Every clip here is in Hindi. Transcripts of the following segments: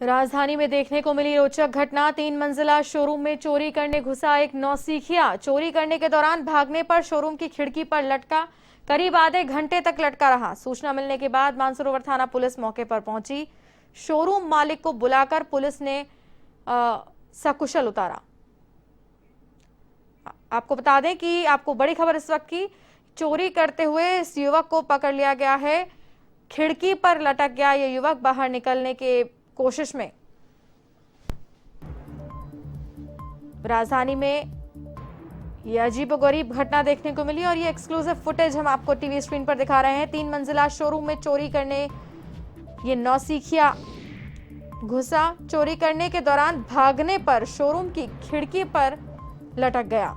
राजधानी में देखने को मिली रोचक घटना। 3 मंजिला शोरूम में चोरी करने घुसा एक नौसिखिया। चोरी करने के दौरान भागने पर शोरूम की खिड़की पर लटका। करीब आधे घंटे तक लटका रहा। सूचना मिलने के बाद मानसरोवर थाना पुलिस मौके पर पहुंची। शोरूम मालिक को बुलाकर पुलिस ने सकुशल उतारा। आपको बता दें कि आपको बड़ी खबर इस वक्त की, चोरी करते हुए इस युवक को पकड़ लिया गया है। खिड़की पर लटक गया ये युवक बाहर निकलने के कोशिश में। राजधानी में यह अजीबोगरीब घटना देखने को मिली और ये एक्सक्लूसिव फुटेज हम आपको टीवी स्क्रीन पर दिखा रहे हैं। 3 मंजिला शोरूम में चोरी करने ये नौसिखिया घुसा। चोरी करने के दौरान भागने पर शोरूम की खिड़की पर लटक गया।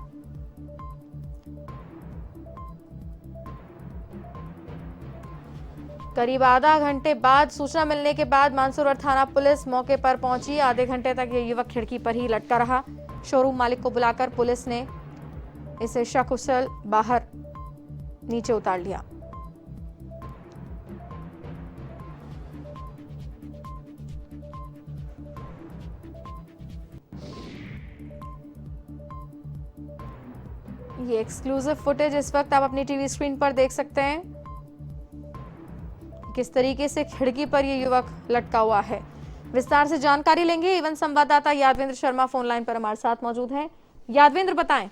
करीब आधा घंटे बाद सूचना मिलने के बाद मानसरोवर थाना पुलिस मौके पर पहुंची। आधे घंटे तक ये युवक खिड़की पर ही लटका रहा। शोरूम मालिक को बुलाकर पुलिस ने इसे सकुशल बाहर नीचे उतार लिया। ये एक्सक्लूसिव फुटेज इस वक्त आप अपनी टीवी स्क्रीन पर देख सकते हैं, किस तरीके से खिड़की पर ये युवक लटका हुआ है। विस्तार से जानकारी लेंगे। एवं संवाददाता यादवेंद्र शर्मा फोन लाइन पर हमारे साथ मौजूद हैं। यादवेंद्र, बताएं।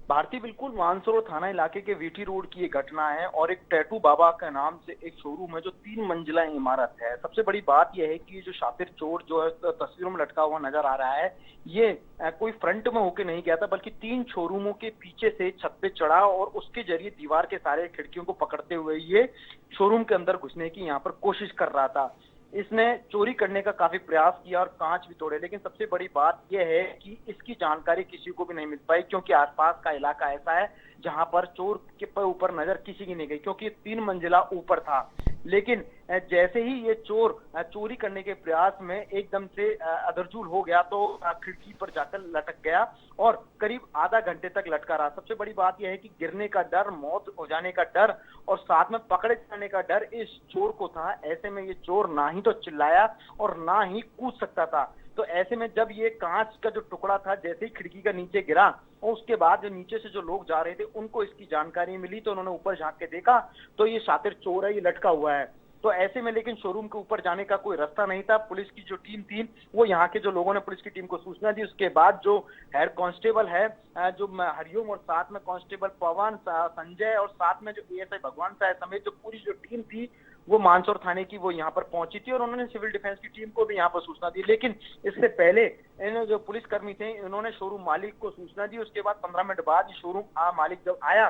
भारती, बिल्कुल मानसरोवर थाना इलाके के वीटी रोड की ये घटना है और एक टैटू बाबा के नाम से एक शोरूम है जो 3 मंजिला इमारत है। सबसे बड़ी बात यह है कि जो शातिर चोर जो है तस्वीरों में लटका हुआ नजर आ रहा है, ये कोई फ्रंट में होके नहीं गया था, बल्कि 3 शोरूमों के पीछे से छत पे चढ़ा और उसके जरिए दीवार के सारे खिड़कियों को पकड़ते हुए ये शोरूम के अंदर घुसने की यहाँ पर कोशिश कर रहा था। इसने चोरी करने का काफी प्रयास किया और कांच भी तोड़े, लेकिन सबसे बड़ी बात यह है कि इसकी जानकारी किसी को भी नहीं मिल पाई, क्योंकि आसपास का इलाका ऐसा है जहां पर चोर के ऊपर नजर किसी की नहीं गई, क्योंकि 3 मंजिला ऊपर था। लेकिन जैसे ही ये चोर चोरी करने के प्रयास में एकदम से अदरजूल हो गया तो खिड़की पर जाकर लटक गया और करीब आधा घंटे तक लटका रहा। सबसे बड़ी बात यह है कि गिरने का डर, मौत हो जाने का डर और साथ में पकड़े जाने का डर इस चोर को था। ऐसे में ये चोर ना ही तो चिल्लाया और ना ही कूद सकता था। तो ऐसे में जब ये कांच का जो टुकड़ा था जैसे ही खिड़की का नीचे गिरा और उसके बाद जो नीचे से जो लोग जा रहे थे उनको इसकी जानकारी मिली, तो उन्होंने ऊपर झांक के देखा तो ये शातिर चोर है, ये लटका हुआ है। तो ऐसे में लेकिन शोरूम के ऊपर जाने का कोई रास्ता नहीं था। पुलिस की जो टीम थी वो यहाँ के जो लोगों ने पुलिस की टीम को सूचना दी, उसके बाद जो हेड कांस्टेबल है जो हरिओम और साथ में कांस्टेबल पवन, संजय और साथ में जो एएसआई भगवान साहब समेत जो पूरी जो टीम थी वो मानसरोवर थाने की वो यहाँ पर पहुंची थी और उन्होंने सिविल डिफेंस की टीम को भी यहाँ पर सूचना दी। लेकिन इससे पहले इन जो पुलिसकर्मी थे इन्होंने शोरूम मालिक को सूचना दी। उसके बाद 15 मिनट बाद शोरूम मालिक जब आया,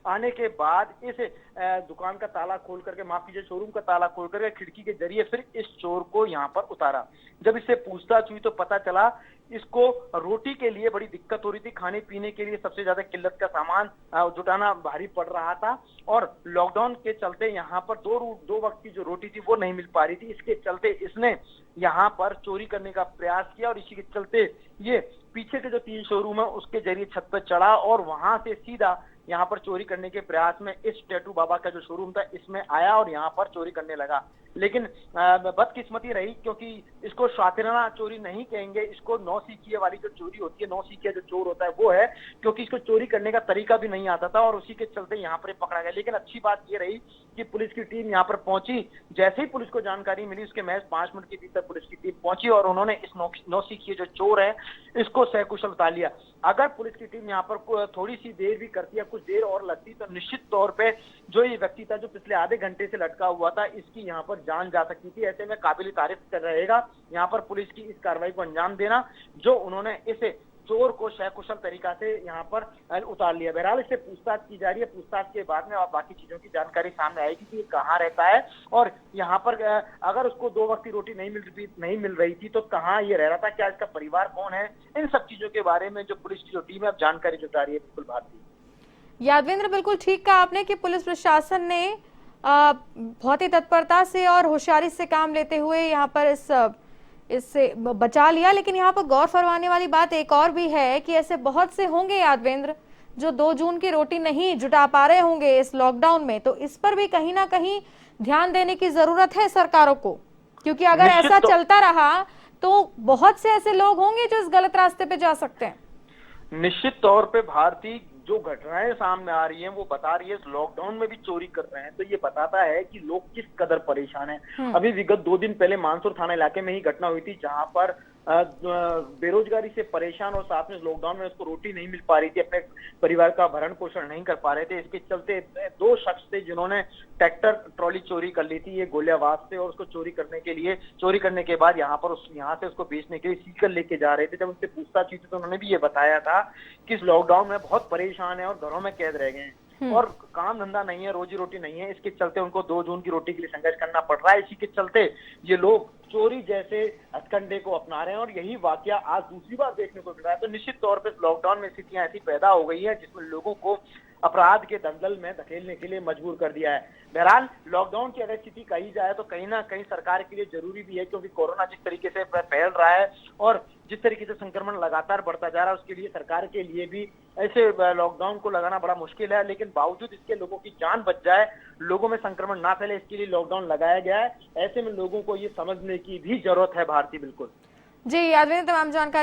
आने के बाद इस दुकान का ताला खोल करके, माफ कीजिए, शोरूम का ताला खोल करके खिड़की के जरिए फिर इस चोर को यहाँ पर उतारा। जब इससे पूछताछ हुई तो पता चला इसको रोटी के लिए बड़ी दिक्कत हो रही थी, खाने पीने के लिए सबसे ज्यादा किल्लत का सामान जुटाना भारी पड़ रहा था और लॉकडाउन के चलते यहाँ पर दो वक्त की जो रोटी थी वो नहीं मिल पा रही थी। इसके चलते इसने यहाँ पर चोरी करने का प्रयास किया और इसी के चलते ये पीछे के जो 3 शोरूम है उसके जरिए छत पर चढ़ा और वहां से सीधा यहाँ पर चोरी करने के प्रयास में इस टैटू बाबा का जो शोरूम था इसमें आया और यहाँ पर चोरी करने लगा। लेकिन बदकिस्मती रही, क्योंकि इसको शातिराना चोरी नहीं कहेंगे, इसको नौसिखिया वाली जो चोरी होती है, नौसिखिया जो चोर होता है वो है, क्योंकि इसको चोरी करने का तरीका भी नहीं आता था और उसी के चलते यहाँ पर पकड़ा गया। लेकिन अच्छी बात ये रही कि पुलिस की टीम यहाँ पर पहुंची। जैसे ही पुलिस को जानकारी मिली उसके महज 5 मिनट के भीतर पुलिस की टीम पहुंची और उन्होंने इस नौसिखिया जो चोर है इसको सकुशल उतार लिया। अगर पुलिस की टीम यहाँ पर थोड़ी सी देर भी करती है, कुछ देर और लगती, तो निश्चित तौर पे जो ये व्यक्ति था जो पिछले आधे घंटे से लटका हुआ था इसकी यहाँ पर जान जा सकती थी। ऐसे में काबिल तारीफ कर रहेगा यहाँ पर पुलिस की इस कार्रवाई को अंजाम देना जो उन्होंने इसे चोर को सकुशल तरीका से यहाँ पर उतार लिया। बहरहाल इससे पूछताछ की जा रही है। पूछताछ के बाद में और बाकी चीजों की जानकारी सामने आएगी कि ये कहाँ रहता है और यहाँ पर अगर उसको 2 वक्त की रोटी नहीं मिल रही थी तो कहाँ ये रह रहा था, क्या इसका परिवार कौन है, इन सब चीजों के बारे में जो पुलिस की जो टीम है अब जानकारी जुटा रही है। बिल्कुल भारती। यादवेंद्र, बिल्कुल ठीक कहा आपने कि पुलिस प्रशासन ने बहुत ही तत्परता से और होशियारी से काम लेते हुए यहाँ पर इससे बचा लिया। लेकिन यहाँ पर गौर फरमाने वाली बात एक और भी है कि ऐसे बहुत से होंगे यादवेंद्र जो 2 जून की रोटी नहीं जुटा पा रहे होंगे इस लॉकडाउन में, तो इस पर भी कहीं ना कहीं ध्यान देने की जरूरत है सरकारों को। क्योंकि अगर निश्चित ऐसा तो चलता रहा तो बहुत से ऐसे लोग होंगे जो इस गलत रास्ते पे जा सकते हैं। निश्चित तौर पे भारतीय जो घटनाएं सामने आ रही हैं वो बता रही है इस लॉकडाउन में भी चोरी कर रहे हैं, तो ये बताता है कि लोग किस कदर परेशान हैं। हम्म। अभी विगत 2 दिन पहले मानसूर थाना इलाके में ही घटना हुई थी जहां पर बेरोजगारी से परेशान और साथ में लॉकडाउन में उसको रोटी नहीं मिल पा रही थी, अपने परिवार का भरण पोषण नहीं कर पा रहे थे। इसके चलते 2 शख्स थे जिन्होंने ट्रैक्टर ट्रॉली चोरी कर ली थी ये गोलियाबाद से, और उसको चोरी करने के बाद यहाँ से उसको बेचने के लिए सीकर लेके जा रहे थे। जब उनसे पूछताछ की थी तो उन्होंने भी ये बताया था कि इस लॉकडाउन में बहुत परेशान है और घरों में कैद रह गए हैं और काम धंधा नहीं है, रोजी रोटी नहीं है। इसके चलते उनको 2 जून की रोटी के लिए संघर्ष करना पड़ रहा है। इसी के चलते ये लोग चोरी जैसे हथकंडे को अपना रहे हैं और यही वाकया आज दूसरी बार देखने को मिल रहा है। तो निश्चित तौर पर लॉकडाउन में स्थितियां ऐसी पैदा हो गई है जिसमें लोगों को अपराध के दलदल में धकेलने के लिए मजबूर कर दिया है। बहरहाल लॉकडाउन की अगर स्थिति कही जाए तो कहीं ना कहीं सरकार के लिए जरूरी भी है, क्योंकि कोरोना जिस तरीके से फैल रहा है और जिस तरीके से संक्रमण लगातार बढ़ता जा रहा है उसके लिए सरकार के लिए भी ऐसे लॉकडाउन को लगाना बड़ा मुश्किल है। लेकिन बावजूद इसके लोगों की जान बच जाए, लोगों में संक्रमण ना फैले, इसके लिए लॉकडाउन लगाया गया है। ऐसे में लोगों को ये समझने की भी जरूरत है भारती। बिल्कुल जी, यादव ने तमाम जानकारी